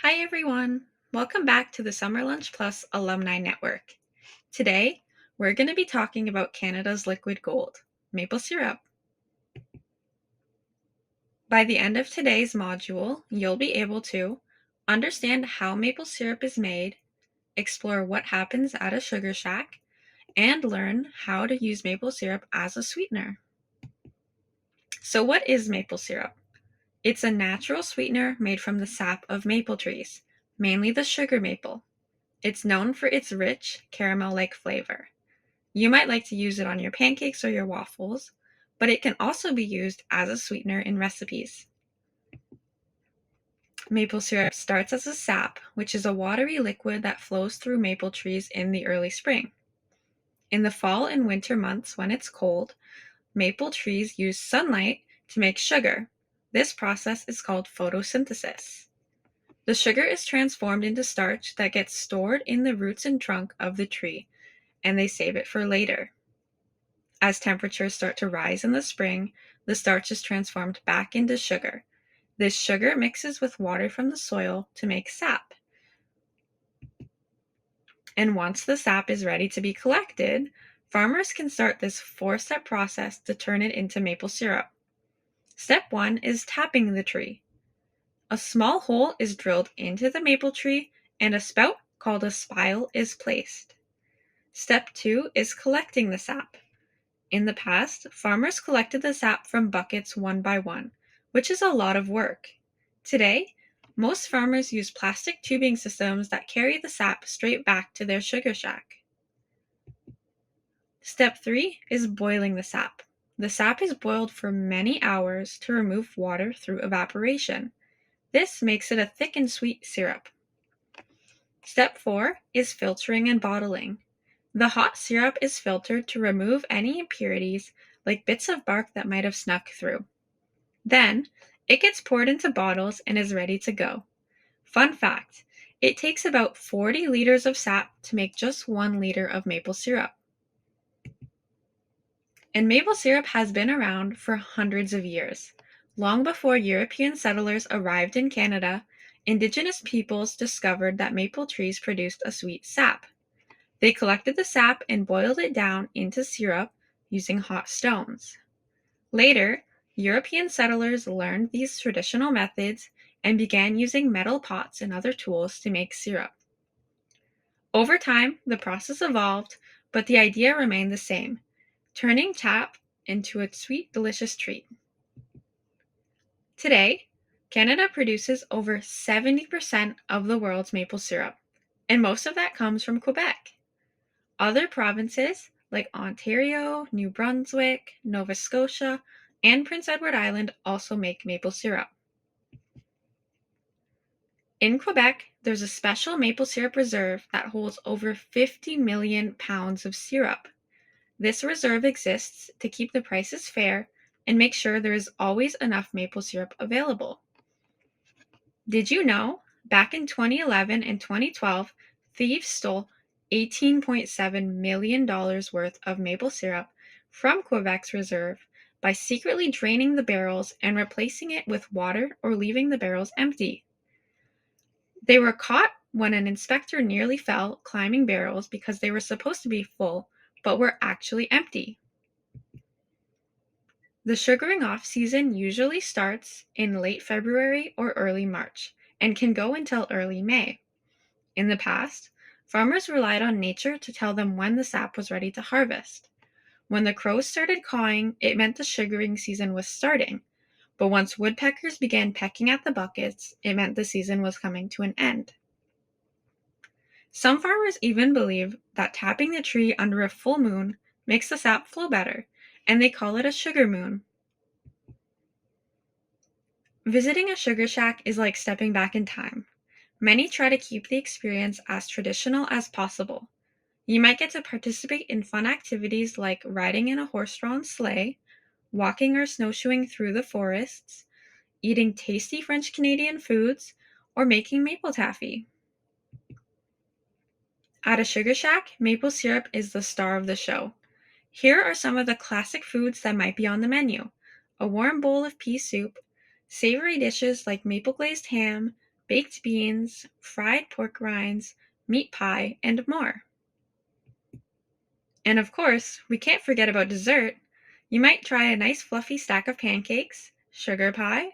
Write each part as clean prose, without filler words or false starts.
Hi everyone! Welcome back to the Summer Lunch Plus Alumni Network. Today, we're going to be talking about Canada's liquid gold, maple syrup. By the end of today's module, you'll be able to understand how maple syrup is made, explore what happens at a sugar shack, and learn how to use maple syrup as a sweetener. So what is maple syrup? It's a natural sweetener made from the sap of maple trees, mainly the sugar maple. It's known for its rich, caramel-like flavor. You might like to use it on your pancakes or your waffles, but it can also be used as a sweetener in recipes. Maple syrup starts as a sap, which is a watery liquid that flows through maple trees in the early spring. In the fall and winter months when it's cold, maple trees use sunlight to make sugar. This process is called photosynthesis. The sugar is transformed into starch that gets stored in the roots and trunk of the tree, and they save it for later. As temperatures start to rise in the spring, the starch is transformed back into sugar. This sugar mixes with water from the soil to make sap. And once the sap is ready to be collected, farmers can start this four-step process to turn it into maple syrup. Step 1 is tapping the tree. A small hole is drilled into the maple tree and a spout called a spile is placed. Step 2 is collecting the sap. In the past, farmers collected the sap from buckets one by one, which is a lot of work. Today, most farmers use plastic tubing systems that carry the sap straight back to their sugar shack. Step 3 is boiling the sap. The sap is boiled for many hours to remove water through evaporation. This makes it a thick and sweet syrup. Step 4 is filtering and bottling. The hot syrup is filtered to remove any impurities like bits of bark that might have snuck through. Then, it gets poured into bottles and is ready to go. Fun fact, it takes about 40 liters of sap to make just 1 liter of maple syrup. And maple syrup has been around for hundreds of years. Long before European settlers arrived in Canada, Indigenous peoples discovered that maple trees produced a sweet sap. They collected the sap and boiled it down into syrup using hot stones. Later, European settlers learned these traditional methods and began using metal pots and other tools to make syrup. Over time, the process evolved, but the idea remained the same, turning sap into a sweet, delicious treat. Today, Canada produces over 70% of the world's maple syrup, and most of that comes from Quebec. Other provinces like Ontario, New Brunswick, Nova Scotia, and Prince Edward Island also make maple syrup. In Quebec, there's a special maple syrup reserve that holds over 50 million pounds of syrup. This reserve exists to keep the prices fair and make sure there is always enough maple syrup available. Did you know, back in 2011 and 2012, thieves stole $18.7 million worth of maple syrup from Quebec's reserve by secretly draining the barrels and replacing it with water or leaving the barrels empty. They were caught when an inspector nearly fell climbing barrels because they were supposed to be full but were actually empty. The sugaring off season usually starts in late February or early March and can go until early May. In the past, farmers relied on nature to tell them when the sap was ready to harvest. When the crows started cawing, it meant the sugaring season was starting. But once woodpeckers began pecking at the buckets, it meant the season was coming to an end. Some farmers even believe that tapping the tree under a full moon makes the sap flow better, and they call it a sugar moon. Visiting a sugar shack is like stepping back in time. Many try to keep the experience as traditional as possible. You might get to participate in fun activities like riding in a horse-drawn sleigh, walking or snowshoeing through the forests, eating tasty French Canadian foods, or making maple taffy. At a sugar shack, maple syrup is the star of the show. Here are some of the classic foods that might be on the menu: a warm bowl of pea soup, savory dishes like maple glazed ham, baked beans, fried pork rinds, meat pie, and more. And of course, we can't forget about dessert. You might try a nice fluffy stack of pancakes, sugar pie,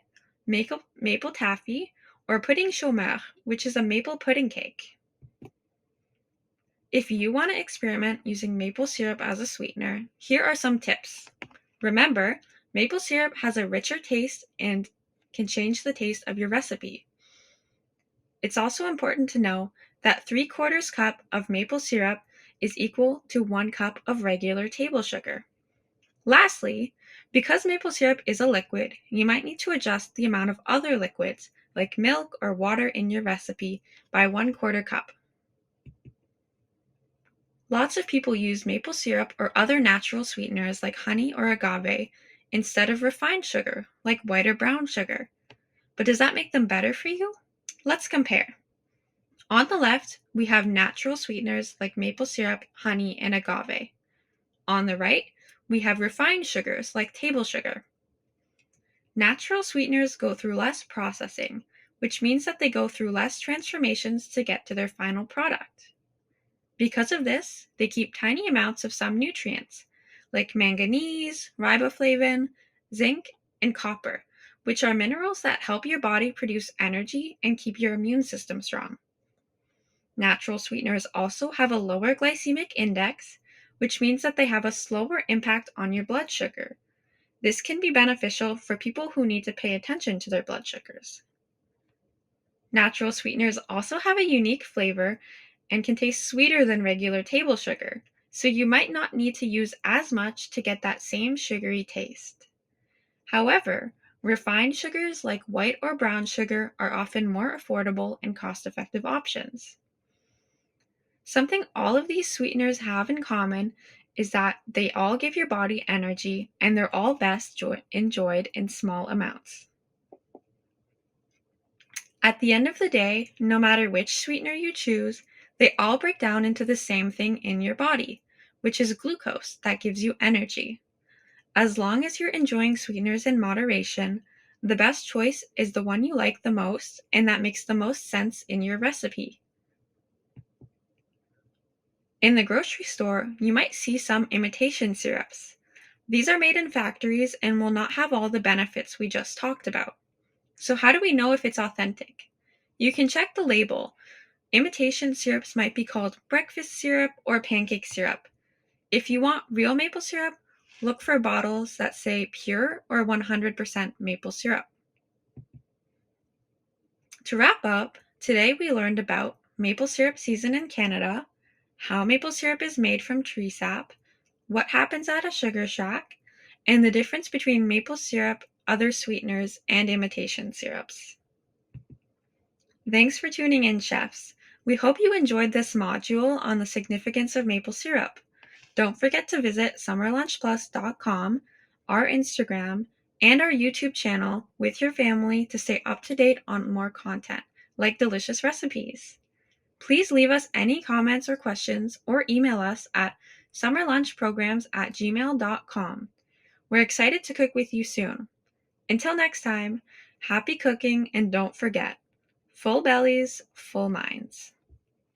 maple taffy, or pudding chômeur, which is a maple pudding cake. If you want to experiment using maple syrup as a sweetener, here are some tips. Remember, maple syrup has a richer taste and can change the taste of your recipe. It's also important to know that 3/4 cup of maple syrup is equal to 1 cup of regular table sugar. Lastly, because maple syrup is a liquid, you might need to adjust the amount of other liquids like milk or water in your recipe by 1/4 cup. Lots of people use maple syrup or other natural sweeteners like honey or agave instead of refined sugar like white or brown sugar. But does that make them better for you? Let's compare. On the left, we have natural sweeteners like maple syrup, honey, and agave. On the right, we have refined sugars like table sugar. Natural sweeteners go through less processing, which means that they go through less transformations to get to their final product. Because of this, they keep tiny amounts of some nutrients, like manganese, riboflavin, zinc, and copper, which are minerals that help your body produce energy and keep your immune system strong. Natural sweeteners also have a lower glycemic index, which means that they have a slower impact on your blood sugar. This can be beneficial for people who need to pay attention to their blood sugars. Natural sweeteners also have a unique flavor and can taste sweeter than regular table sugar, so you might not need to use as much to get that same sugary taste. However, refined sugars like white or brown sugar are often more affordable and cost-effective options. Something all of these sweeteners have in common is that they all give your body energy and they're all best enjoyed in small amounts. At the end of the day, no matter which sweetener you choose, they all break down into the same thing in your body, which is glucose that gives you energy. As long as you're enjoying sweeteners in moderation, the best choice is the one you like the most and that makes the most sense in your recipe. In the grocery store, you might see some imitation syrups. These are made in factories and will not have all the benefits we just talked about. So how do we know if it's authentic? You can check the label. Imitation syrups might be called breakfast syrup or pancake syrup. If you want real maple syrup, look for bottles that say pure or 100% maple syrup. To wrap up, today we learned about maple syrup season in Canada, how maple syrup is made from tree sap, what happens at a sugar shack, and the difference between maple syrup, other sweeteners, and imitation syrups. Thanks for tuning in, chefs. We hope you enjoyed this module on the significance of maple syrup. Don't forget to visit summerlunchplus.com, our Instagram, and our YouTube channel with your family to stay up to date on more content, like delicious recipes. Please leave us any comments or questions or email us at summerlunchprograms@gmail.com. We're excited to cook with you soon. Until next time, happy cooking and don't forget, full bellies, full minds.